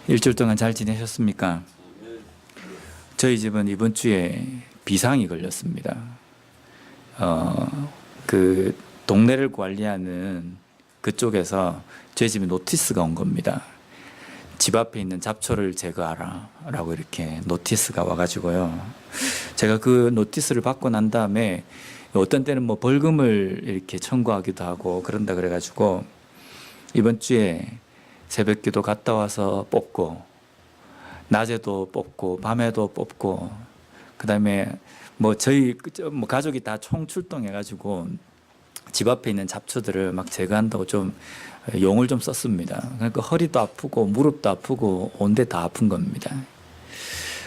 일주일 동안 잘 지내셨습니까? 저희 집은 이번 주에 비상이 걸렸습니다. 그 동네를 관리하는 그쪽에서 저희 집에 노티스가 온 겁니다. 집 앞에 있는 잡초를 제거하라 라고 이렇게 노티스가 와가지고요. 제가 그 노티스를 받고 난 다음에 어떤 때는 뭐 벌금을 이렇게 청구하기도 하고 그런다 그래가지고 이번 주에 새벽기도 갔다 와서 뽑고 낮에도 뽑고 밤에도 뽑고 그다음에 뭐 저희 뭐 가족이 다 총출동해가지고 집 앞에 있는 잡초들을 막 제거한다고 좀 용을 좀 썼습니다. 그러니까 허리도 아프고 무릎도 아프고 온데 다 아픈 겁니다.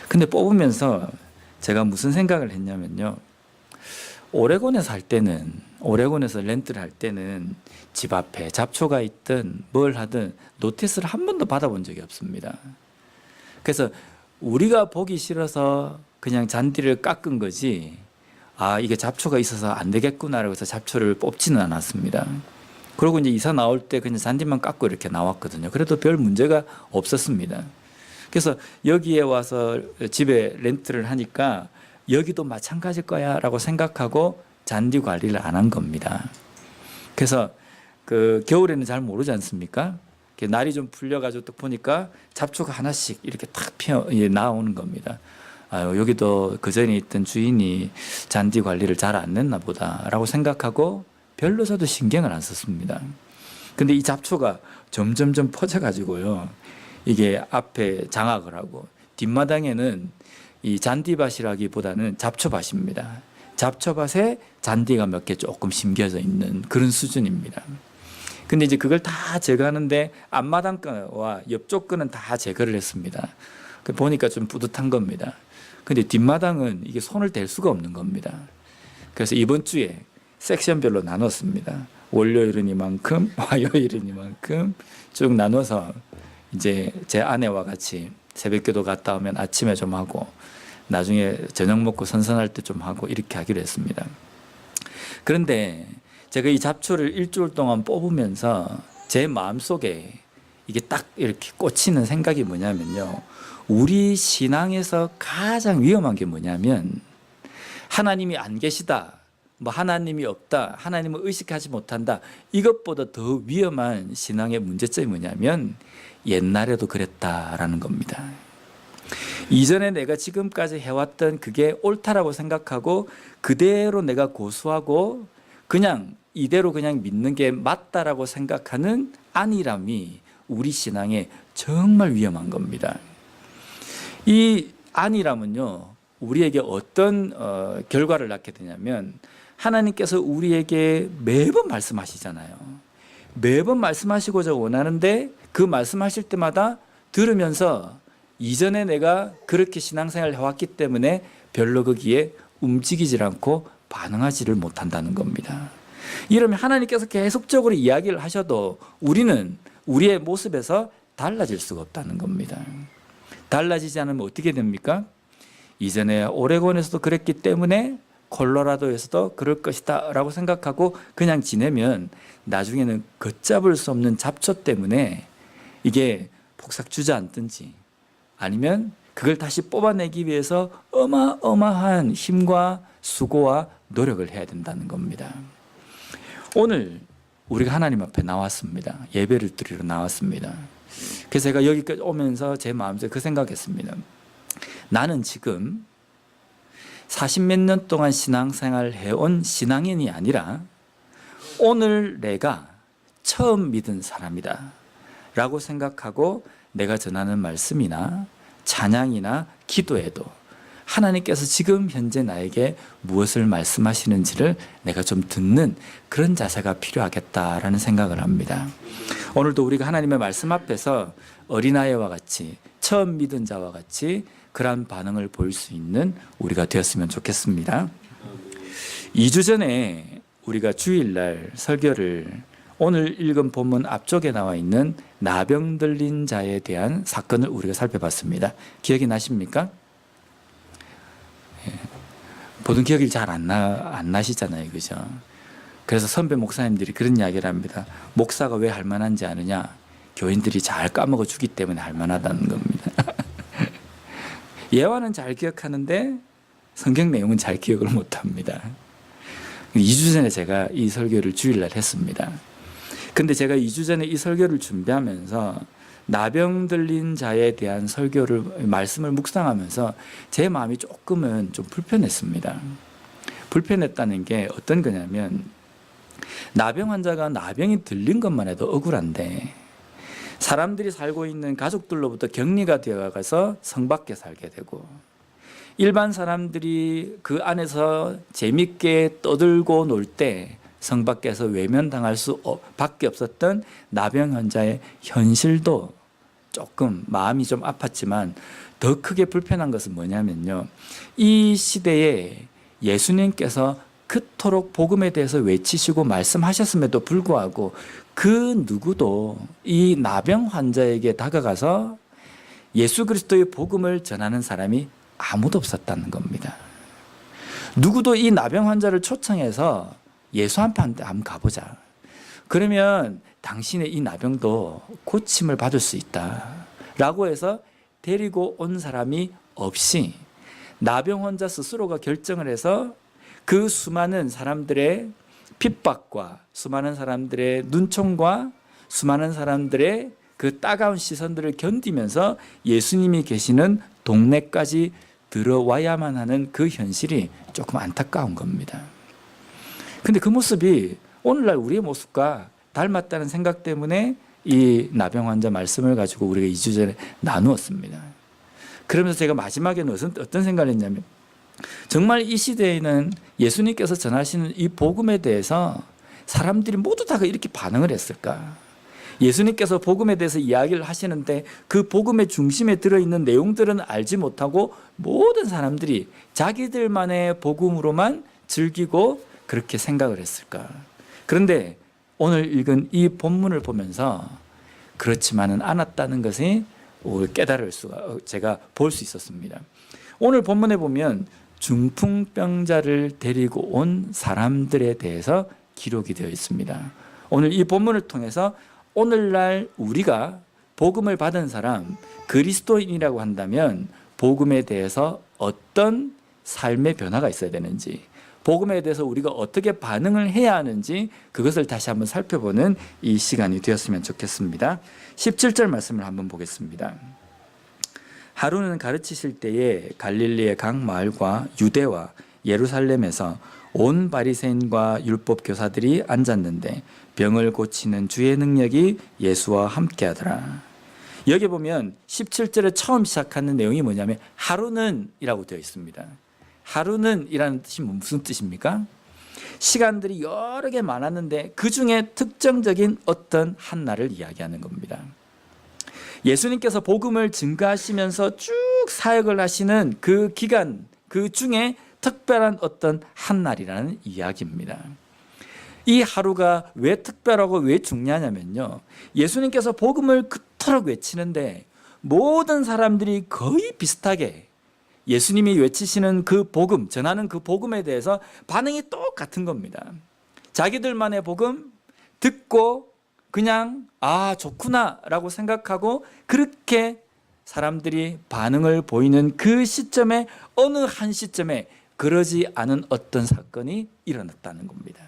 근데 뽑으면서 제가 무슨 생각을 했냐면요. 오레곤에서 렌트를 할 때는 집 앞에 잡초가 있든 뭘 하든 노티스를 한 번도 받아본 적이 없습니다. 그래서 우리가 보기 싫어서 그냥 잔디를 깎은 거지, 아, 이게 잡초가 있어서 안 되겠구나라고 해서 잡초를 뽑지는 않았습니다. 그리고 이제 이사 나올 때 그냥 잔디만 깎고 이렇게 나왔거든요. 그래도 별 문제가 없었습니다. 그래서 여기에 와서 집에 렌트를 하니까 여기도 마찬가지일 거야 라고 생각하고 잔디 관리를 안 한 겁니다. 그래서 그 겨울에는 잘 모르지 않습니까? 날이 좀 풀려가지고 또 보니까 잡초가 하나씩 이렇게 탁 나오는 겁니다. 아유, 여기도 그 전에 있던 주인이 잔디 관리를 잘 안 했나 보다 라고 생각하고 별로 저도 신경을 안 썼습니다. 근데 이 잡초가 점점점 퍼져가지고요. 이게 앞에 장악을 하고 뒷마당에는 이 잔디밭이라기보다는 잡초밭입니다. 잡초밭에 잔디가 몇 개 조금 심겨져 있는 그런 수준입니다. 근데 이제 그걸 다 제거하는데 앞마당 거와 옆쪽 거는 다 제거를 했습니다. 보니까 좀 뿌듯한 겁니다. 근데 뒷마당은 이게 손을 댈 수가 없는 겁니다. 그래서 이번 주에 섹션별로 나눴습니다. 월요일은 이만큼, 화요일은 이만큼 쭉 나눠서 이제 제 아내와 같이 새벽기도 갔다 오면 아침에 좀 하고 나중에 저녁 먹고 선선할 때 좀 하고 이렇게 하기로 했습니다. 그런데 제가 이 잡초를 일주일 동안 뽑으면서 제 마음속에 이게 딱 이렇게 꽂히는 생각이 뭐냐면요. 우리 신앙에서 가장 위험한 게 뭐냐면 하나님이 안 계시다, 뭐 하나님이 없다, 하나님을 의식하지 못한다, 이것보다 더 위험한 신앙의 문제점이 뭐냐면 옛날에도 그랬다라는 겁니다. 이전에 내가 지금까지 해왔던 그게 옳다라고 생각하고 그대로 내가 고수하고 그냥 이대로 그냥 믿는 게 맞다라고 생각하는 안일함이 우리 신앙에 정말 위험한 겁니다. 이 안일함은요, 우리에게 어떤 결과를 낳게 되냐면 하나님께서 우리에게 매번 말씀하시잖아요. 매번 말씀하시고자 원하는데 그 말씀하실 때마다 들으면서 이전에 내가 그렇게 신앙생활을 해왔기 때문에 별로 거기에 움직이질 않고 반응하지를 못한다는 겁니다. 이러면 하나님께서 계속적으로 이야기를 하셔도 우리는 우리의 모습에서 달라질 수가 없다는 겁니다. 달라지지 않으면 어떻게 됩니까? 이전에 오레곤에서도 그랬기 때문에 콜로라도에서도 그럴 것이다 라고 생각하고 그냥 지내면 나중에는 걷잡을 수 없는 잡초 때문에 이게 폭삭 주저앉든지 아니면 그걸 다시 뽑아내기 위해서 어마어마한 힘과 수고와 노력을 해야 된다는 겁니다. 오늘 우리가 하나님 앞에 나왔습니다. 예배를 드리러 나왔습니다. 그래서 제가 여기까지 오면서 제 마음속에 그 생각했습니다. 나는 지금 40몇 년 동안 신앙생활을 해온 신앙인이 아니라 오늘 내가 처음 믿은 사람이다 라고 생각하고 내가 전하는 말씀이나 찬양이나 기도에도 하나님께서 지금 현재 나에게 무엇을 말씀하시는지를 내가 좀 듣는 그런 자세가 필요하겠다라는 생각을 합니다. 오늘도 우리가 하나님의 말씀 앞에서 어린아이와 같이 처음 믿은 자와 같이 그러한 반응을 보일 수 있는 우리가 되었으면 좋겠습니다. 2주 전에 우리가 주일날 설교를 오늘 읽은 본문 앞쪽에 나와 있는 나병 들린 자에 대한 사건을 우리가 살펴봤습니다. 기억이 나십니까? 보통 기억이 잘 안 나시잖아요. 그죠? 그래서 선배 목사님들이 그런 이야기를 합니다. 목사가 왜 할 만한지 아느냐? 교인들이 잘 까먹어 주기 때문에 할 만하다는 겁니다. 예화는 잘 기억하는데 성경 내용은 잘 기억을 못합니다. 2주 전에 제가 이 설교를 주일날 했습니다. 근데 제가 2주 전에 이 설교를 준비하면서 나병 들린 자에 대한 말씀을 묵상하면서 제 마음이 조금은 좀 불편했습니다. 불편했다는 게 어떤 거냐면, 나병 환자가 나병이 들린 것만 해도 억울한데 사람들이 살고 있는 가족들로부터 격리가 되어가서 성 밖에 살게 되고, 일반 사람들이 그 안에서 재밌게 떠들고 놀 때 성 밖에서 외면당할 수밖에 없었던 나병 환자의 현실도 조금 마음이 좀 아팠지만, 더 크게 불편한 것은 뭐냐면요, 이 시대에 예수님께서 그토록 복음에 대해서 외치시고 말씀하셨음에도 불구하고 그 누구도 이 나병 환자에게 다가가서 예수 그리스도의 복음을 전하는 사람이 아무도 없었다는 겁니다. 누구도 이 나병 환자를 초청해서 예수한테 한번 가보자, 그러면 당신의 이 나병도 고침을 받을 수 있다 라고 해서 데리고 온 사람이 없이 나병 환자 스스로가 결정을 해서 그 수많은 사람들의 핍박과 수많은 사람들의 눈총과 수많은 사람들의 그 따가운 시선들을 견디면서 예수님이 계시는 동네까지 들어와야만 하는 그 현실이 조금 안타까운 겁니다. 근데 그 모습이 오늘날 우리의 모습과 닮았다는 생각 때문에 이 나병 환자 말씀을 가지고 우리가 2주 전에 나누었습니다. 그러면서 제가 마지막에는 어떤 생각을 했냐면, 정말 이 시대에는 예수님께서 전하시는 이 복음에 대해서 사람들이 모두 다 이렇게 반응을 했을까? 예수님께서 복음에 대해서 이야기를 하시는데 그 복음의 중심에 들어있는 내용들은 알지 못하고 모든 사람들이 자기들만의 복음으로만 즐기고 그렇게 생각을 했을까? 그런데 오늘 읽은 이 본문을 보면서 그렇지만은 않았다는 것이 제가 볼 수 있었습니다. 오늘 본문에 보면 중풍병자를 데리고 온 사람들에 대해서 기록이 되어 있습니다. 오늘 이 본문을 통해서 오늘날 우리가 복음을 받은 사람, 그리스도인이라고 한다면 복음에 대해서 어떤 삶의 변화가 있어야 되는지, 복음에 대해서 우리가 어떻게 반응을 해야 하는지, 그것을 다시 한번 살펴보는 이 시간이 되었으면 좋겠습니다. 17절 말씀을 한번 보겠습니다. 하루는 가르치실 때에 갈릴리의 각 마을과 유대와 예루살렘에서 온 바리새인과 율법 교사들이 앉았는데 병을 고치는 주의 능력이 예수와 함께하더라. 여기 보면 17절에 처음 시작하는 내용이 뭐냐면 하루는 이라고 되어 있습니다. 하루는 이라는 뜻이 무슨 뜻입니까? 시간들이 여러 개 많았는데 그 중에 특정적인 어떤 한 날을 이야기하는 겁니다. 예수님께서 복음을 증거하시면서 쭉 사역을 하시는 그 기간, 그 중에 특별한 어떤 한 날이라는 이야기입니다. 이 하루가 왜 특별하고 왜 중요하냐면요, 예수님께서 복음을 그토록 외치는데 모든 사람들이 거의 비슷하게 예수님이 외치시는 그 복음, 전하는 그 복음에 대해서 반응이 똑같은 겁니다. 자기들만의 복음 듣고 그냥 좋구나 라고 생각하고 그렇게 사람들이 반응을 보이는 그 시점에, 어느 한 시점에 그러지 않은 어떤 사건이 일어났다는 겁니다.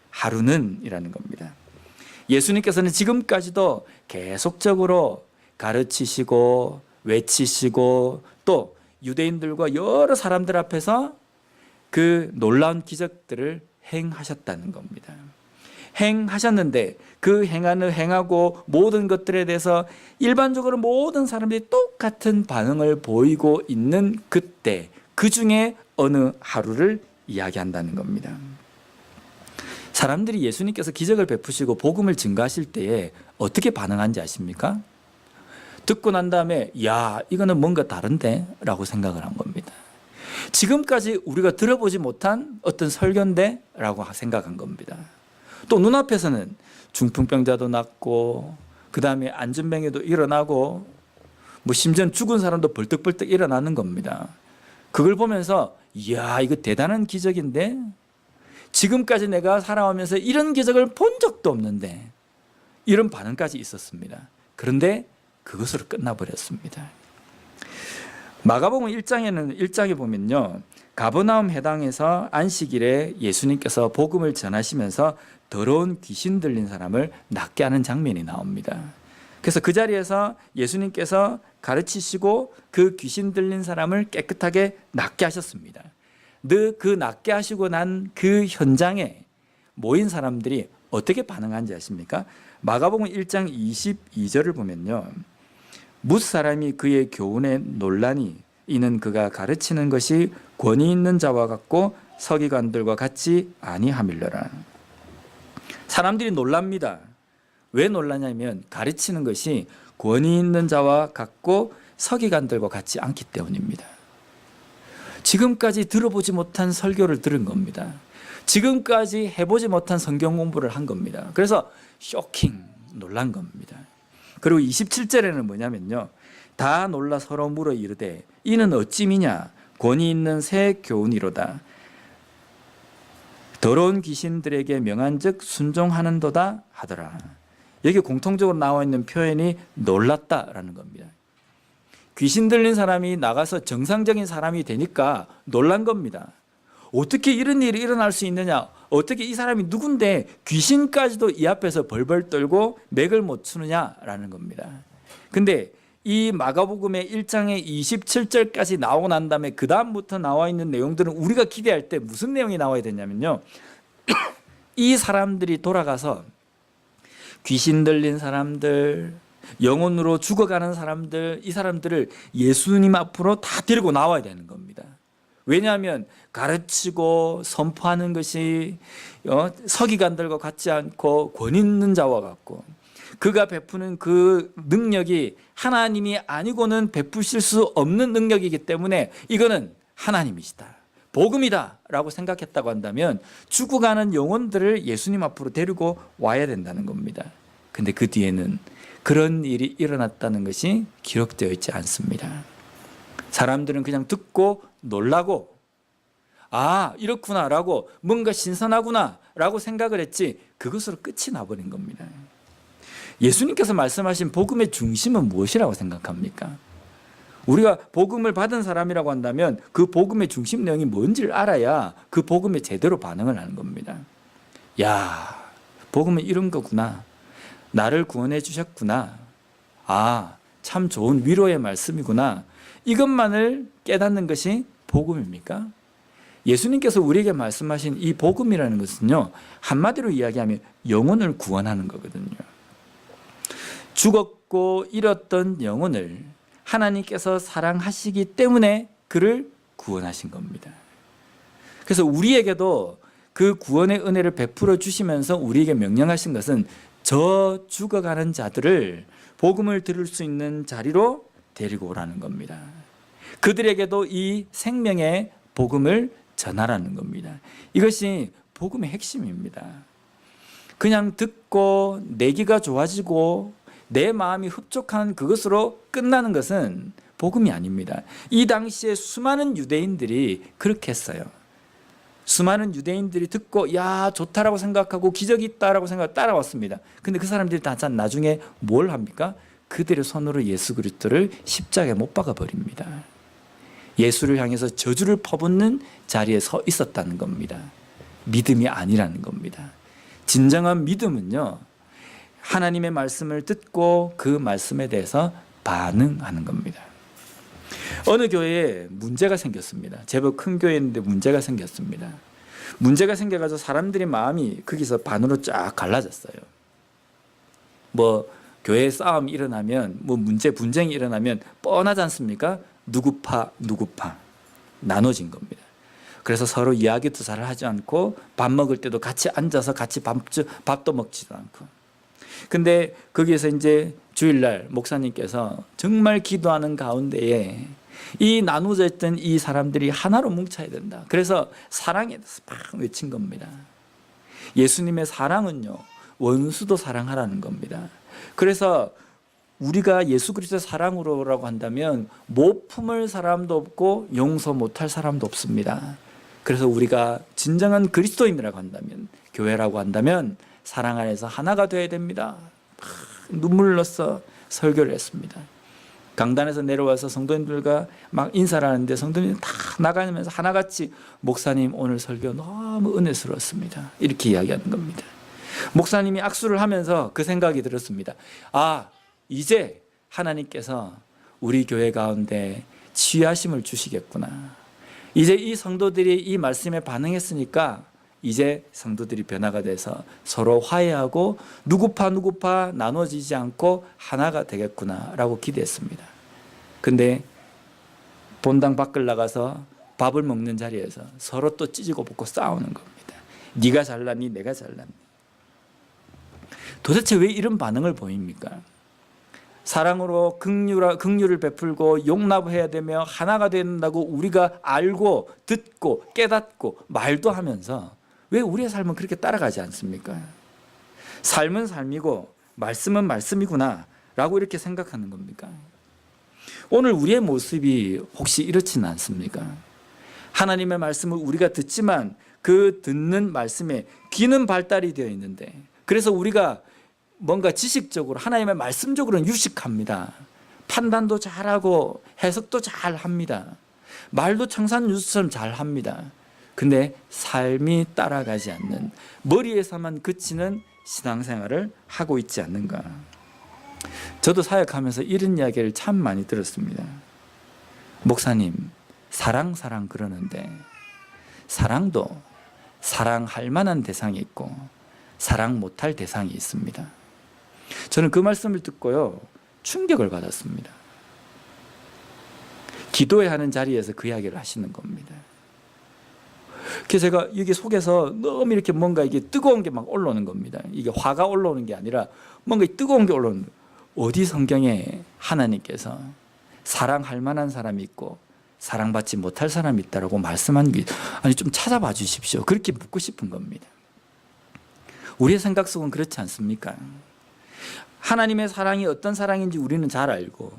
하루는 이라는 겁니다. 예수님께서는 지금까지도 계속적으로 가르치시고 외치시고 또 유대인들과 여러 사람들 앞에서 그 놀라운 기적들을 행하셨다는 겁니다. 행하셨는데 그 행하고 모든 것들에 대해서 일반적으로 모든 사람들이 똑같은 반응을 보이고 있는 그때, 그 중에 어느 하루를 이야기한다는 겁니다. 사람들이 예수님께서 기적을 베푸시고 복음을 증거하실 때에 어떻게 반응한지 아십니까? 듣고 난 다음에 이거는 뭔가 다른데? 라고 생각을 한 겁니다. 지금까지 우리가 들어보지 못한 어떤 설교인데? 라고 생각한 겁니다. 또 눈앞에서는 중풍병자도 낫고 그 다음에 안전병에도 일어나고 심지어 죽은 사람도 벌떡벌떡 일어나는 겁니다. 그걸 보면서 이거 대단한 기적인데? 지금까지 내가 살아오면서 이런 기적을 본 적도 없는데 이런 반응까지 있었습니다. 그런데 그것으로 끝나버렸습니다. 마가복음 1장에 보면요, 가버나움 해당에서 안식일에 예수님께서 복음을 전하시면서 더러운 귀신 들린 사람을 낫게 하는 장면이 나옵니다. 그래서 그 자리에서 예수님께서 가르치시고 그 귀신 들린 사람을 깨끗하게 낫게 하셨습니다. 그 낫게 하시고 난 그 현장에 모인 사람들이 어떻게 반응한지 아십니까? 마가복음 1장 22절을 보면요, 뭇 사람이 그의 교훈에 논란이 이는 그가 가르치는 것이 권위 있는 자와 같고 서기관들과 같이 아니함일러라. 사람들이 놀랍니다. 왜 놀라냐면 가르치는 것이 권위 있는 자와 같고 서기관들과 같지 않기 때문입니다. 지금까지 들어보지 못한 설교를 들은 겁니다. 지금까지 해보지 못한 성경 공부를 한 겁니다. 그래서 쇼킹, 놀란 겁니다. 그리고 27절에는 뭐냐면요, 다 놀라 서로 물어 이르되 이는 어찌미냐 권위 있는 새 교훈이로다. 더러운 귀신들에게 명한즉 순종하는도다 하더라. 여기 공통적으로 나와 있는 표현이 놀랐다라는 겁니다. 귀신 들린 사람이 나가서 정상적인 사람이 되니까 놀란 겁니다. 어떻게 이런 일이 일어날 수 있느냐, 어떻게 이 사람이 누군데 귀신까지도 이 앞에서 벌벌 떨고 맥을 못 추느냐라는 겁니다. 근데 이 마가복음의 1장의 27절까지 나오고 난 다음에 그 다음부터 나와 있는 내용들은 우리가 기대할 때 무슨 내용이 나와야 되냐면요, 이 사람들이 돌아가서 귀신 들린 사람들, 영혼으로 죽어가는 사람들, 이 사람들을 예수님 앞으로 다 데리고 나와야 되는 겁니다. 왜냐하면 가르치고 선포하는 것이 서기관들과 같지 않고 권위 있는 자와 같고, 그가 베푸는 그 능력이 하나님이 아니고는 베푸실 수 없는 능력이기 때문에 이거는 하나님이시다, 복음이다 라고 생각했다고 한다면 죽어가는 영혼들을 예수님 앞으로 데리고 와야 된다는 겁니다. 근데 그 뒤에는 그런 일이 일어났다는 것이 기록되어 있지 않습니다. 사람들은 그냥 듣고 놀라고, 아 이렇구나 라고, 뭔가 신선하구나 라고 생각을 했지 그것으로 끝이 나버린 겁니다. 예수님께서 말씀하신 복음의 중심은 무엇이라고 생각합니까? 우리가 복음을 받은 사람이라고 한다면 그 복음의 중심 내용이 뭔지를 알아야 그 복음에 제대로 반응을 하는 겁니다. 야, 복음은 이런 거구나, 나를 구원해 주셨구나, 아 참 좋은 위로의 말씀이구나, 이것만을 깨닫는 것이 복음입니까? 예수님께서 우리에게 말씀하신 이 복음이라는 것은요, 한마디로 이야기하면 영혼을 구원하는 거거든요. 죽었고 잃었던 영혼을 하나님께서 사랑하시기 때문에 그를 구원하신 겁니다. 그래서 우리에게도 그 구원의 은혜를 베풀어 주시면서 우리에게 명령하신 것은 저 죽어가는 자들을 복음을 들을 수 있는 자리로 데리고 오라는 겁니다. 그들에게도 이 생명의 복음을 전하라는 겁니다. 이것이 복음의 핵심입니다. 그냥 듣고 내기가 좋아지고 내 마음이 흡족한 그것으로 끝나는 것은 복음이 아닙니다. 이 당시에 수많은 유대인들이 그렇게 했어요. 수많은 유대인들이 듣고 야 좋다라고 생각하고 기적이 있다라고 생각하고 따라왔습니다. 근데 그 사람들이 다 나중에 뭘 합니까? 그들의 손으로 예수 그리스도를 십자가에 못 박아 버립니다. 예수를 향해서 저주를 퍼붓는 자리에 서 있었다는 겁니다. 믿음이 아니라는 겁니다. 진정한 믿음은요, 하나님의 말씀을 듣고 그 말씀에 대해서 반응하는 겁니다. 어느 교회에 문제가 생겼습니다. 제법 큰 교회인데 문제가 생겼습니다. 문제가 생겨가지고 사람들의 마음이 거기서 반으로 쫙 갈라졌어요. 뭐 교회 싸움이 일어나면, 뭐 문제 분쟁이 일어나면 뻔하지 않습니까? 누구파 나눠진 겁니다. 그래서 서로 이야기도 잘 하지 않고 밥 먹을 때도 같이 앉아서 같이 밥도 먹지도 않고. 근데 거기에서 이제 주일날 목사님께서 정말 기도하는 가운데에 이 나누어져 있던 이 사람들이 하나로 뭉쳐야 된다. 그래서 사랑에 대해서 막 외친 겁니다. 예수님의 사랑은요, 원수도 사랑하라는 겁니다. 그래서 우리가 예수 그리스도의 사랑으로라고 한다면 못 품을 사람도 없고 용서 못할 사람도 없습니다. 그래서 우리가 진정한 그리스도인이라고 한다면, 교회라고 한다면 사랑 안에서 하나가 되어야 됩니다. 눈물을 넣어서 설교를 했습니다. 강단에서 내려와서 성도님들과 막 인사를 하는데 성도님들 다 나가면서 하나같이 목사님 오늘 설교 너무 은혜스러웠습니다. 이렇게 이야기하는 겁니다. 목사님이 악수를 하면서 그 생각이 들었습니다. 아, 이제 하나님께서 우리 교회 가운데 치유하심을 주시겠구나. 이제 이 성도들이 이 말씀에 반응했으니까 이제 성도들이 변화가 돼서 서로 화해하고 누구파 나눠지지 않고 하나가 되겠구나라고 기대했습니다. 근데 본당 밖을 나가서 밥을 먹는 자리에서 서로 또 찌지고 볶고 싸우는 겁니다. 네가 잘났니 내가 잘났니. 도대체 왜 이런 반응을 보입니까? 사랑으로 긍휼을 베풀고 용납해야 되며 하나가 된다고 우리가 알고 듣고 깨닫고 말도 하면서 왜 우리의 삶은 그렇게 따라가지 않습니까? 삶은 삶이고 말씀은 말씀이구나 라고 이렇게 생각하는 겁니까? 오늘 우리의 모습이 혹시 이렇지는 않습니까? 하나님의 말씀을 우리가 듣지만 그 듣는 말씀에 귀는 발달이 되어 있는데 그래서 우리가 뭔가 지식적으로 하나님의 말씀적으로는 유식합니다. 판단도 잘하고 해석도 잘합니다. 말도 청산유수처럼 잘합니다. 근데 삶이 따라가지 않는 머리에서만 그치는 신앙생활을 하고 있지 않는가. 저도 사역하면서 이런 이야기를 참 많이 들었습니다. 목사님 사랑 그러는데 사랑도 사랑할 만한 대상이 있고 사랑 못할 대상이 있습니다. 저는 그 말씀을 듣고요 충격을 받았습니다. 기도해야 하는 자리에서 그 이야기를 하시는 겁니다. 그래서 제가 여기 속에서 너무 이렇게 뭔가 이게 뜨거운 게 막 올라오는 겁니다. 이게 화가 올라오는 게 아니라 뭔가 뜨거운 게 올라오는 거예요. 어디 성경에 하나님께서 사랑할 만한 사람이 있고 사랑받지 못할 사람이 있다라고 말씀한 게 아니 좀 찾아봐 주십시오. 그렇게 묻고 싶은 겁니다. 우리의 생각 속은 그렇지 않습니까? 하나님의 사랑이 어떤 사랑인지 우리는 잘 알고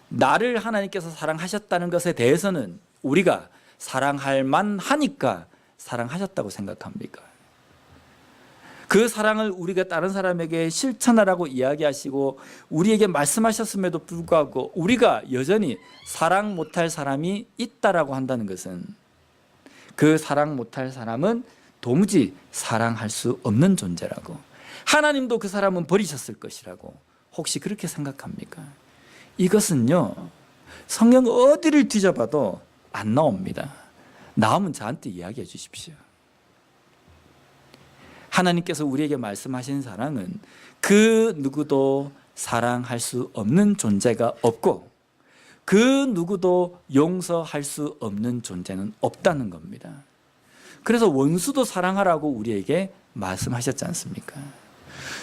나를 하나님께서 사랑하셨다는 것에 대해서는 우리가 사랑할 만하니까 사랑하셨다고 생각합니까? 그 사랑을 우리가 다른 사람에게 실천하라고 이야기하시고 우리에게 말씀하셨음에도 불구하고 우리가 여전히 사랑 못할 사람이 있다라고 한다는 것은 그 사랑 못할 사람은 도무지 사랑할 수 없는 존재라고 하나님도 그 사람은 버리셨을 것이라고 혹시 그렇게 생각합니까? 이것은요 성경 어디를 뒤져봐도 안 나옵니다. 나오면 저한테 이야기해 주십시오. 하나님께서 우리에게 말씀하신 사랑은 그 누구도 사랑할 수 없는 존재가 없고 그 누구도 용서할 수 없는 존재는 없다는 겁니다. 그래서 원수도 사랑하라고 우리에게 말씀하셨지 않습니까?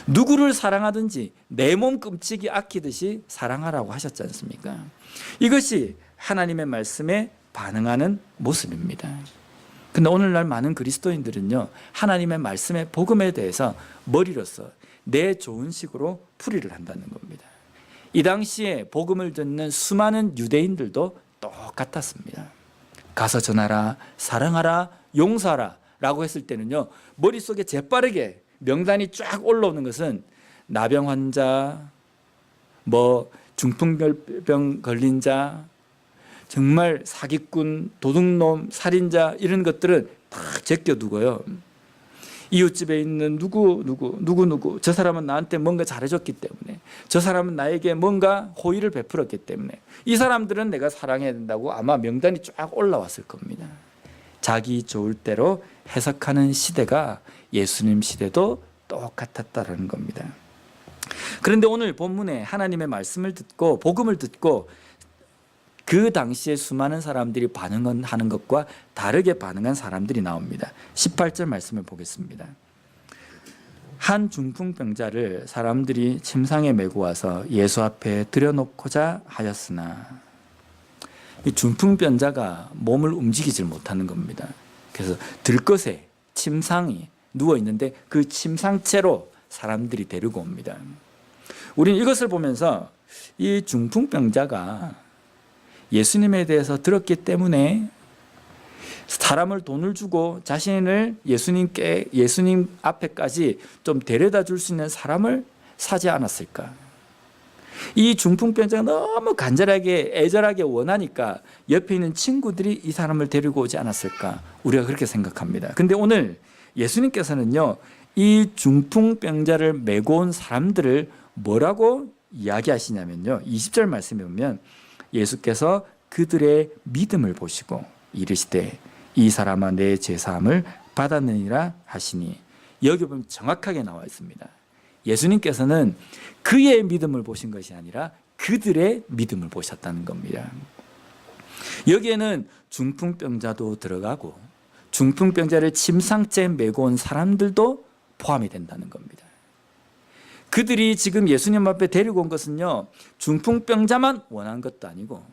누구를 사랑하든지 내 몸 끔찍이 아끼듯이 사랑하라고 하셨지 않습니까? 이것이 하나님의 말씀에 반응하는 모습입니다. 근데 오늘날 많은 그리스도인들은요 하나님의 말씀의 복음에 대해서 머리로서 내 좋은 식으로 풀이를 한다는 겁니다. 이 당시에 복음을 듣는 수많은 유대인들도 똑같았습니다. 가서 전하라, 사랑하라, 용서하라 라고 했을 때는요 머릿속에 재빠르게 명단이 쫙 올라오는 것은 나병 환자, 중풍병 걸린 자, 정말 사기꾼, 도둑놈, 살인자 이런 것들은 다 제껴두고요. 이웃집에 있는 누구 저 사람은 나한테 뭔가 잘해줬기 때문에 저 사람은 나에게 뭔가 호의를 베풀었기 때문에 이 사람들은 내가 사랑해야 된다고 아마 명단이 쫙 올라왔을 겁니다. 자기 좋을 대로 해석하는 시대가 예수님 시대도 똑같았다는 겁니다. 그런데 오늘 본문에 하나님의 말씀을 듣고 복음을 듣고 그 당시에 수많은 사람들이 반응하는 것과 다르게 반응한 사람들이 나옵니다. 18절 말씀을 보겠습니다. 한 중풍병자를 사람들이 침상에 메고 와서 예수 앞에 들여놓고자 하였으나 이 중풍병자가 몸을 움직이질 못하는 겁니다. 그래서 들것에 침상이 누워 있는데 그 침상채로 사람들이 데리고 옵니다. 우리는 이것을 보면서 이 중풍병자가 예수님에 대해서 들었기 때문에 사람을 돈을 주고 자신을 예수님 앞에까지 좀 데려다 줄 수 있는 사람을 사지 않았을까? 이 중풍병자가 너무 간절하게 애절하게 원하니까 옆에 있는 친구들이 이 사람을 데리고 오지 않았을까? 우리가 그렇게 생각합니다. 근데 오늘 예수님께서는요, 이 중풍병자를 메고 온 사람들을 뭐라고 이야기하시냐면요, 20절 말씀에 보면 예수께서 그들의 믿음을 보시고 이르시되 이 사람아 내 죄사함을 받았느니라 하시니, 여기 보면 정확하게 나와 있습니다. 예수님께서는 그의 믿음을 보신 것이 아니라 그들의 믿음을 보셨다는 겁니다. 여기에는 중풍병자도 들어가고 중풍병자를 침상째에 메고 온 사람들도 포함이 된다는 겁니다. 그들이 지금 예수님 앞에 데리고 온 것은요, 중풍병자만 원한 것도 아니고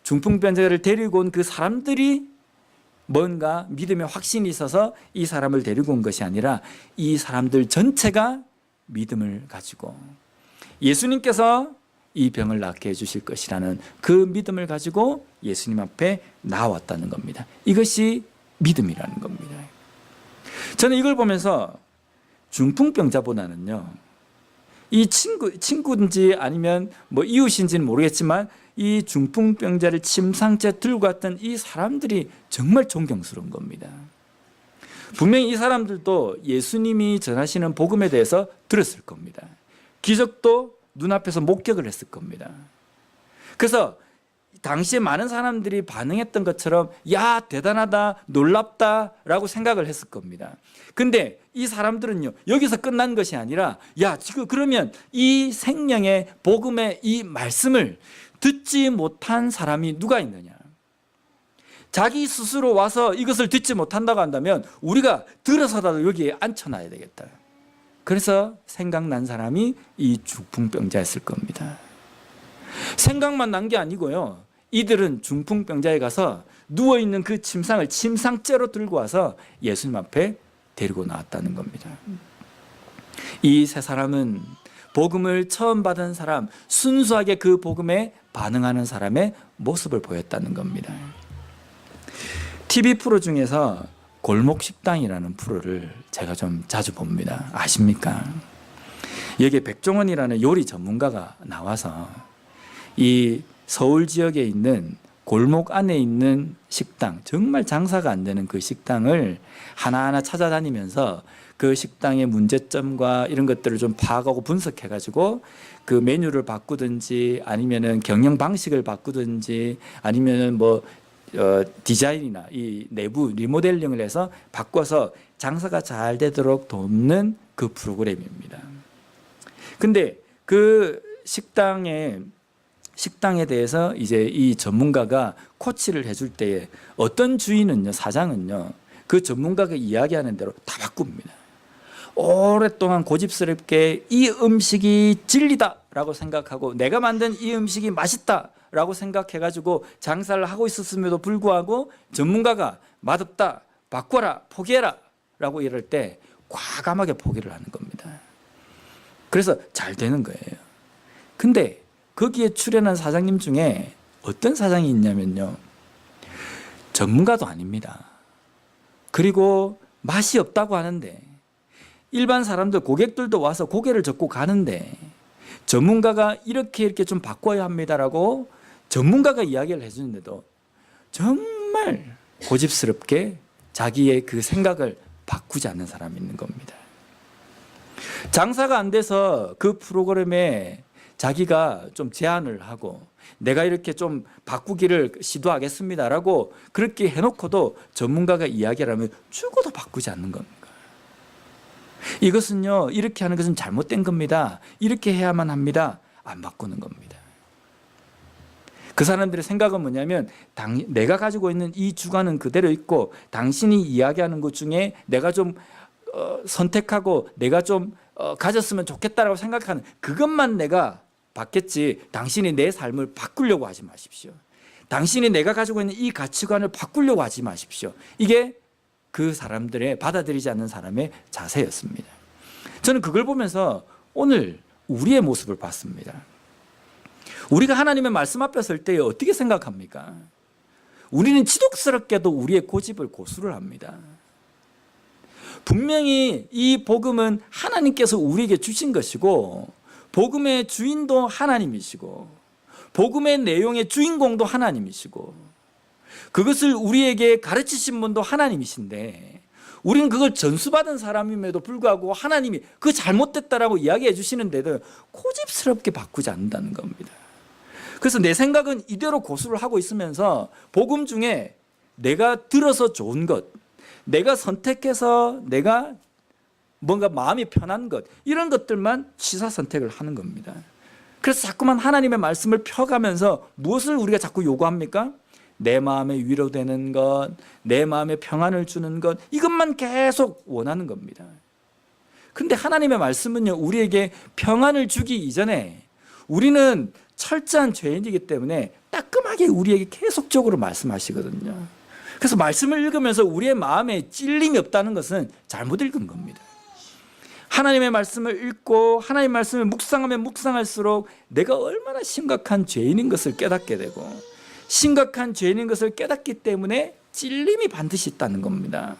중풍병자를 데리고 온 그 사람들이 뭔가 믿음의 확신이 있어서 이 사람을 데리고 온 것이 아니라 이 사람들 전체가 믿음을 가지고 예수님께서 이 병을 낫게 해주실 것이라는 그 믿음을 가지고 예수님 앞에 나왔다는 겁니다. 이것이 믿음이라는 겁니다. 저는 이걸 보면서 중풍병자보다는요, 이 친구인지 아니면 뭐 이웃인지는 모르겠지만 이 중풍병자를 침상째 들고 갔던 이 사람들이 정말 존경스러운 겁니다. 분명히 이 사람들도 예수님이 전하시는 복음에 대해서 들었을 겁니다. 기적도 눈앞에서 목격을 했을 겁니다. 그래서 당시에 많은 사람들이 반응했던 것처럼 야, 대단하다, 놀랍다 라고 생각을 했을 겁니다. 근데 이 사람들은요, 여기서 끝난 것이 아니라 야, 지금 그러면 이 생명의 복음의 이 말씀을 듣지 못한 사람이 누가 있느냐? 자기 스스로 와서 이것을 듣지 못한다고 한다면 우리가 들어서라도 여기에 앉혀놔야 되겠다. 그래서 생각난 사람이 이 중풍병자였을 겁니다. 생각만 난 게 아니고요, 이들은 중풍병자에 가서 누워있는 그 침상을 침상째로 들고 와서 예수님 앞에 데리고 나왔다는 겁니다. 이 세 사람은 복음을 처음 받은 사람, 순수하게 그 복음에 반응하는 사람의 모습을 보였다는 겁니다. TV 프로 중에서 골목식당이라는 프로를 제가 좀 자주 봅니다. 아십니까? 여기에 백종원이라는 요리 전문가가 나와서 이 서울 지역에 있는 골목 안에 있는 식당, 정말 장사가 안 되는 그 식당을 하나하나 찾아다니면서 그 식당의 문제점과 이런 것들을 좀 파악하고 분석해가지고 그 메뉴를 바꾸든지 아니면은 경영 방식을 바꾸든지 아니면은 뭐 디자인이나 이 내부 리모델링을 해서 바꿔서 장사가 잘 되도록 돕는 그 프로그램입니다. 근데 그 식당에 대해서 이제 이 전문가가 코치를 해줄 때에 어떤 주인은요, 사장은요, 그 전문가가 이야기하는 대로 다 바꿉니다. 오랫동안 고집스럽게 이 음식이 진리다라고 생각하고 내가 만든 이 음식이 맛있다라고 생각해가지고 장사를 하고 있었음에도 불구하고 전문가가 맛없다, 바꿔라, 포기해라 라고 이럴 때 과감하게 포기를 하는 겁니다. 그래서 잘 되는 거예요. 근데 거기에 출연한 사장님 중에 어떤 사장이 있냐면요, 전문가도 아닙니다. 그리고 맛이 없다고 하는데 일반 사람들, 고객들도 와서 고개를 젓고 가는데 전문가가 이렇게 좀 바꿔야 합니다라고 전문가가 이야기를 해주는데도 정말 고집스럽게 자기의 그 생각을 바꾸지 않는 사람이 있는 겁니다. 장사가 안 돼서 그 프로그램에 자기가 좀 제안을 하고 내가 이렇게 좀 바꾸기를 시도하겠습니다라고 그렇게 해놓고도 전문가가 이야기를 하면 죽어도 바꾸지 않는 겁니다. 이것은요, 이렇게 하는 것은 잘못된 겁니다. 이렇게 해야만 합니다. 안 바꾸는 겁니다. 그 사람들의 생각은 뭐냐면 내가 가지고 있는 이 주관은 그대로 있고 당신이 이야기하는 것 중에 내가 좀 선택하고 내가 좀 가졌으면 좋겠다라고 생각하는 그것만 내가 받겠지, 당신이 내 삶을 바꾸려고 하지 마십시오. 당신이 내가 가지고 있는 이 가치관을 바꾸려고 하지 마십시오. 이게 그 사람들의 받아들이지 않는 사람의 자세였습니다. 저는 그걸 보면서 오늘 우리의 모습을 봤습니다. 우리가 하나님의 말씀 앞에 설 때 어떻게 생각합니까? 우리는 지독스럽게도 우리의 고집을 고수를 합니다. 분명히 이 복음은 하나님께서 우리에게 주신 것이고 복음의 주인도 하나님이시고 복음의 내용의 주인공도 하나님이시고 그것을 우리에게 가르치신 분도 하나님이신데 우리는 그걸 전수받은 사람임에도 불구하고 하나님이 그 잘못됐다라고 이야기해 주시는데도 고집스럽게 바꾸지 않는다는 겁니다. 그래서 내 생각은 이대로 고수를 하고 있으면서 복음 중에 내가 들어서 좋은 것, 내가 선택해서 내가 뭔가 마음이 편한 것, 이런 것들만 취사 선택을 하는 겁니다. 그래서 자꾸만 하나님의 말씀을 펴가면서 무엇을 우리가 자꾸 요구합니까? 내 마음에 위로되는 것, 내 마음에 평안을 주는 것, 이것만 계속 원하는 겁니다. 그런데 하나님의 말씀은요, 우리에게 평안을 주기 이전에 우리는 철저한 죄인이기 때문에 따끔하게 우리에게 계속적으로 말씀하시거든요. 그래서 말씀을 읽으면서 우리의 마음에 찔림이 없다는 것은 잘못 읽은 겁니다. 하나님의 말씀을 읽고 하나님의 말씀을 묵상하면 묵상할수록 내가 얼마나 심각한 죄인인 것을 깨닫게 되고 심각한 죄인인 것을 깨닫기 때문에 찔림이 반드시 있다는 겁니다.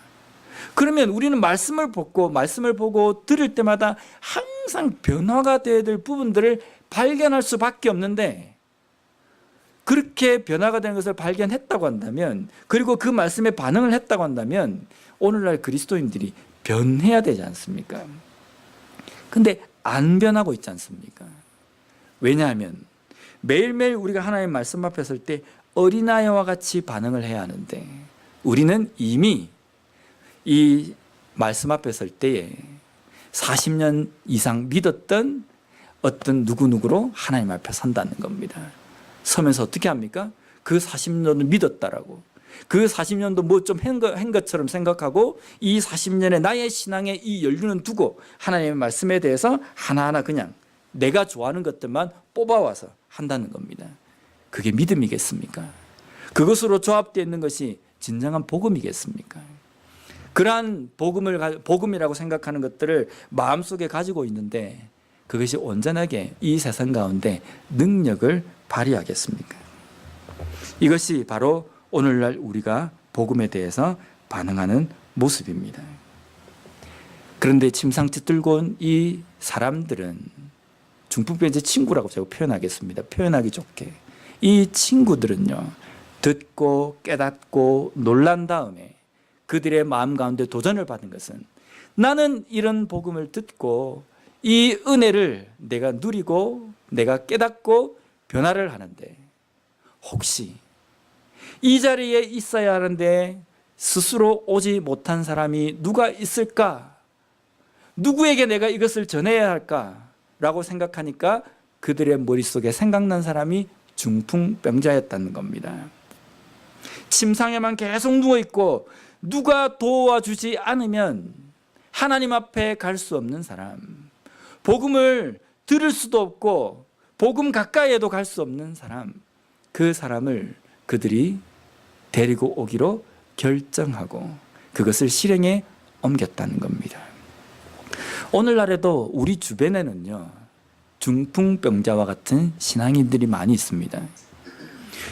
그러면 우리는 말씀을 보고 들을 때마다 항상 변화가 되어야 될 부분들을 발견할 수밖에 없는데 그렇게 변화가 되는 것을 발견했다고 한다면 그리고 그 말씀에 반응을 했다고 한다면 오늘날 그리스도인들이 변해야 되지 않습니까? 근데 안 변하고 있지 않습니까? 왜냐하면 매일매일 우리가 하나님의 말씀 앞에 설 때 어린아이와 같이 반응을 해야 하는데 우리는 이미 이 말씀 앞에 설 때에 40년 이상 믿었던 어떤 누구누구로 하나님 앞에 선다는 겁니다. 서면서 어떻게 합니까? 그 40년을 믿었다라고. 그 40년도 뭐 좀 한 것처럼 생각하고 이 40년의 나의 신앙에 이 연륜은 두고 하나님의 말씀에 대해서 하나하나 그냥 내가 좋아하는 것들만 뽑아와서 한다는 겁니다. 그게 믿음이겠습니까? 그것으로 조합되어 있는 것이 진정한 복음이겠습니까? 그러한 복음이라고 생각하는 것들을 마음속에 가지고 있는데 그것이 온전하게 이 세상 가운데 능력을 발휘하겠습니까? 이것이 바로 오늘날 우리가 복음에 대해서 반응하는 모습입니다. 그런데 침상치 들고 온 이 사람들은 중풍병자 친구라고 제가 표현하겠습니다. 표현하기 좋게. 이 친구들은요, 듣고 깨닫고 놀란 다음에 그들의 마음 가운데 도전을 받은 것은 나는 이런 복음을 듣고 이 은혜를 내가 누리고 내가 깨닫고 변화를 하는데 혹시 이 자리에 있어야 하는데 스스로 오지 못한 사람이 누가 있을까? 누구에게 내가 이것을 전해야 할까? 라고 생각하니까 그들의 머릿속에 생각난 사람이 중풍병자였다는 겁니다. 침상에만 계속 누워있고 누가 도와주지 않으면 하나님 앞에 갈 수 없는 사람, 복음을 들을 수도 없고 복음 가까이에도 갈 수 없는 사람, 그 사람을 그들이 데리고 오기로 결정하고 그것을 실행에 옮겼다는 겁니다. 오늘날에도 우리 주변에는요, 중풍병자와 같은 신앙인들이 많이 있습니다.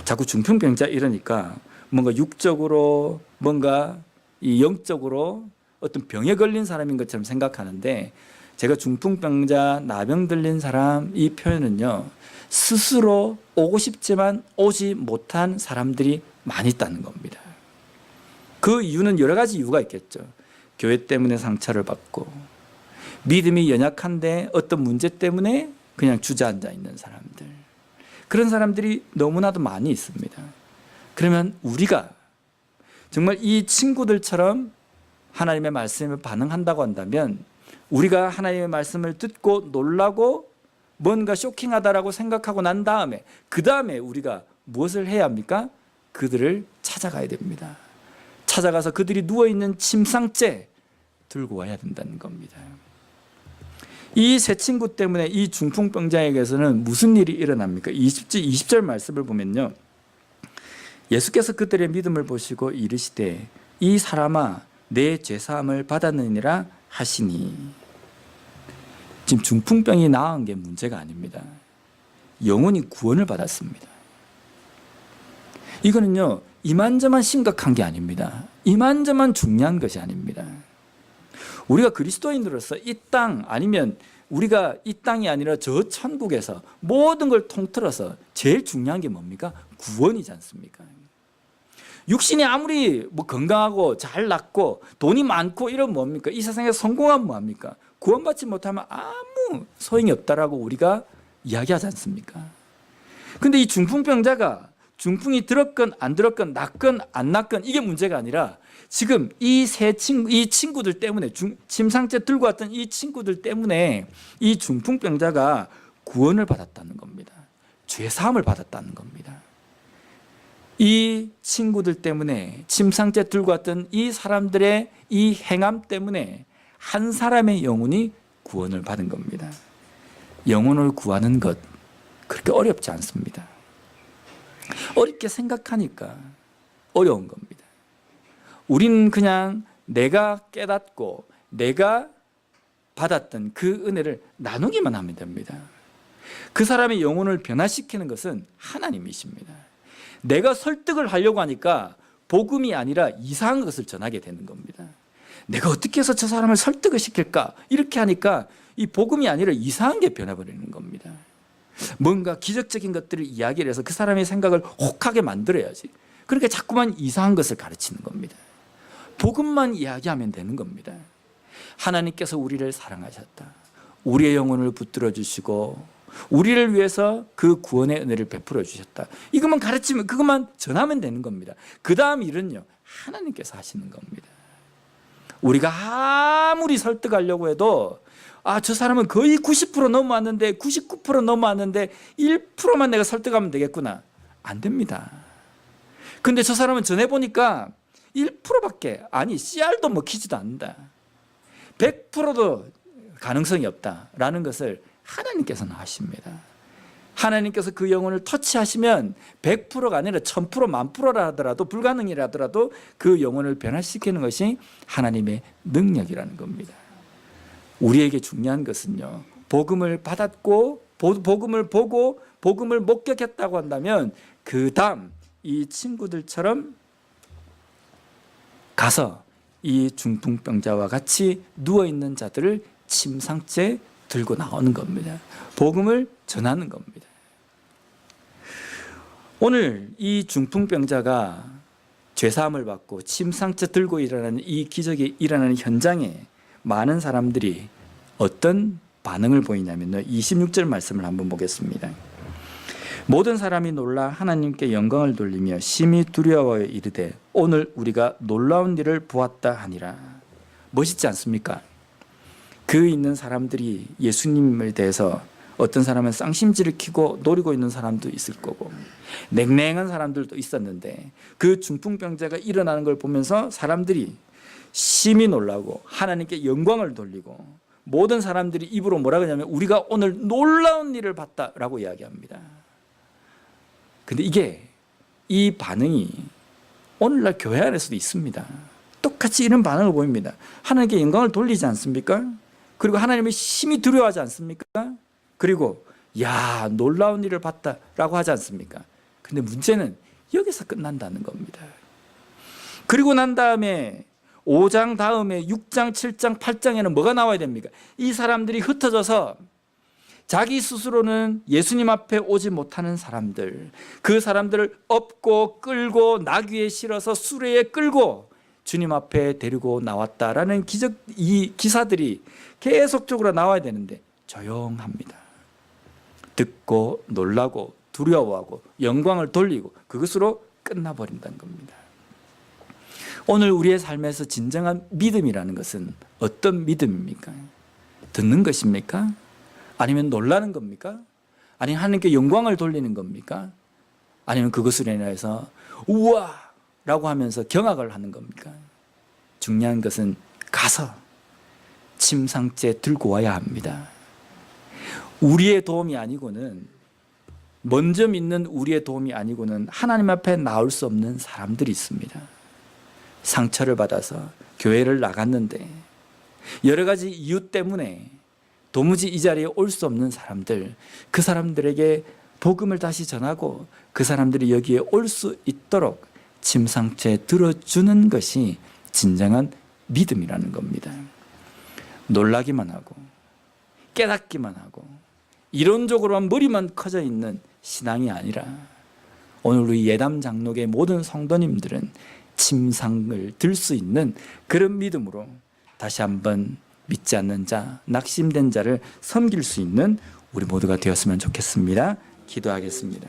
자꾸 중풍병자 이러니까 뭔가 육적으로 뭔가 이 영적으로 어떤 병에 걸린 사람인 것처럼 생각하는데 제가 중풍병자, 나병 들린 사람 이 표현은요, 스스로 오고 싶지만 오지 못한 사람들이 많이 있다는 겁니다. 그 이유는 여러 가지 이유가 있겠죠. 교회 때문에 상처를 받고 믿음이 연약한데 어떤 문제 때문에 그냥 주저앉아 있는 사람들, 그런 사람들이 너무나도 많이 있습니다. 그러면 우리가 정말 이 친구들처럼 하나님의 말씀에 반응한다고 한다면 우리가 하나님의 말씀을 듣고 놀라고 뭔가 쇼킹하다라고 생각하고 난 다음에 그 다음에 우리가 무엇을 해야 합니까? 그들을 찾아가야 됩니다. 찾아가서 그들이 누워있는 침상째 들고 와야 된다는 겁니다. 이 세 친구 때문에 이 중풍병자에게서는 무슨 일이 일어납니까? 20절 말씀을 보면요, 예수께서 그들의 믿음을 보시고 이르시되 이 사람아 내 죄사함을 받았느니라 하시니. 지금 중풍병이 나은 게 문제가 아닙니다. 영혼이 구원을 받았습니다. 이거는요, 이만저만 심각한 게 아닙니다. 이만저만 중요한 것이 아닙니다. 우리가 그리스도인으로서 이 땅 아니면 우리가 이 땅이 아니라 저 천국에서 모든 걸 통틀어서 제일 중요한 게 뭡니까? 구원이지 않습니까? 육신이 아무리 뭐 건강하고 잘 낫고 돈이 많고 이러면 뭡니까? 이 세상에 성공하면 뭐합니까? 구원받지 못하면 아무 소용이 없다라고 우리가 이야기하지 않습니까? 근데 이 중풍병자가 중풍이 들었건 안 들었건 낫건 안 낫건 이게 문제가 아니라 지금 이 친구들 때문에 침상째 들고 왔던 이 친구들 때문에 이 중풍병자가 구원을 받았다는 겁니다. 죄사함을 받았다는 겁니다. 이 친구들 때문에 침상째 들고 왔던 이 사람들의 이 행함 때문에 한 사람의 영혼이 구원을 받은 겁니다. 영혼을 구하는 것 그렇게 어렵지 않습니다. 어렵게 생각하니까 어려운 겁니다. 우리는 그냥 내가 깨닫고 내가 받았던 그 은혜를 나누기만 하면 됩니다. 그 사람의 영혼을 변화시키는 것은 하나님이십니다. 내가 설득을 하려고 하니까 복음이 아니라 이상한 것을 전하게 되는 겁니다. 내가 어떻게 해서 저 사람을 설득을 시킬까? 이렇게 하니까 이 복음이 아니라 이상한 게 변해버리는 겁니다. 뭔가 기적적인 것들을 이야기를 해서 그 사람의 생각을 혹하게 만들어야지. 그러니까 자꾸만 이상한 것을 가르치는 겁니다. 복음만 이야기하면 되는 겁니다. 하나님께서 우리를 사랑하셨다. 우리의 영혼을 붙들어 주시고 우리를 위해서 그 구원의 은혜를 베풀어 주셨다. 이것만 가르치면 그것만 전하면 되는 겁니다. 그 다음 일은요 하나님께서 하시는 겁니다. 우리가 아무리 설득하려고 해도 저 사람은 거의 90% 넘어왔는데 99% 넘어왔는데 1%만 내가 설득하면 되겠구나. 안 됩니다. 근데 저 사람은 전해보니까 1%밖에 씨알도 먹히지도 않는다. 100%도 가능성이 없다라는 것을 하나님께서는 하십니다. 하나님께서 그 영혼을 터치하시면 100%가 아니라 1000%, 10,000%라 하더라도 불가능이라 하더라도 그 영혼을 변화시키는 것이 하나님의 능력이라는 겁니다. 우리에게 중요한 것은요 복음을 받았고 복음을 보고 복음을 목격했다고 한다면 그 다음 이 친구들처럼 가서 이 중풍병자와 같이 누워있는 자들을 침상째 들고 나오는 겁니다. 복음을 전하는 겁니다. 오늘 이 중풍병자가 죄사함을 받고 침상째 들고 일어나는 이 기적이 일어나는 현장에 많은 사람들이 어떤 반응을 보이냐면요 26절 말씀을 한번 보겠습니다. 모든 사람이 놀라 하나님께 영광을 돌리며 심히 두려워하여 이르되 오늘 우리가 놀라운 일을 보았다 하니라. 멋있지 않습니까? 그 있는 사람들이 예수님에 대해서 어떤 사람은 쌍심지를 켜고 노리고 있는 사람도 있을 거고 냉랭한 사람들도 있었는데 그 중풍병자가 일어나는 걸 보면서 사람들이 심히 놀라고 하나님께 영광을 돌리고 모든 사람들이 입으로 뭐라 그러냐면 우리가 오늘 놀라운 일을 봤다라고 이야기합니다. 근데 이 반응이 오늘날 교회 안에서도 있습니다. 똑같이 이런 반응을 보입니다. 하나님께 영광을 돌리지 않습니까? 그리고 하나님을 심히 두려워하지 않습니까? 그리고 놀라운 일을 봤다라고 하지 않습니까? 근데 문제는 여기서 끝난다는 겁니다. 그리고 난 다음에 5장 다음에 6장, 7장, 8장에는 뭐가 나와야 됩니까? 이 사람들이 흩어져서 자기 스스로는 예수님 앞에 오지 못하는 사람들, 그 사람들을 업고 끌고 나귀에 실어서 수레에 끌고 주님 앞에 데리고 나왔다라는 이 기사들이 계속적으로 나와야 되는데 조용합니다. 듣고 놀라고 두려워하고 영광을 돌리고 그것으로 끝나버린다는 겁니다. 오늘 우리의 삶에서 진정한 믿음이라는 것은 어떤 믿음입니까? 듣는 것입니까? 아니면 놀라는 겁니까? 아니면 하나님께 영광을 돌리는 겁니까? 아니면 그것으로 인해서 우와 라고 하면서 경악을 하는 겁니까? 중요한 것은 가서 침상째 들고 와야 합니다. 우리의 도움이 아니고는 먼저 믿는 우리의 도움이 아니고는 하나님 앞에 나올 수 없는 사람들이 있습니다. 상처를 받아서 교회를 나갔는데 여러 가지 이유 때문에 도무지 이 자리에 올 수 없는 사람들, 그 사람들에게 복음을 다시 전하고 그 사람들이 여기에 올 수 있도록 침상째 들어주는 것이 진정한 믿음이라는 겁니다. 놀라기만 하고 깨닫기만 하고 이론적으로만 머리만 커져 있는 신앙이 아니라 오늘 우리 예담 장로계 모든 성도님들은 침상을 들 수 있는 그런 믿음으로 다시 한번 믿지 않는 자, 낙심된 자를 섬길 수 있는 우리 모두가 되었으면 좋겠습니다. 기도하겠습니다.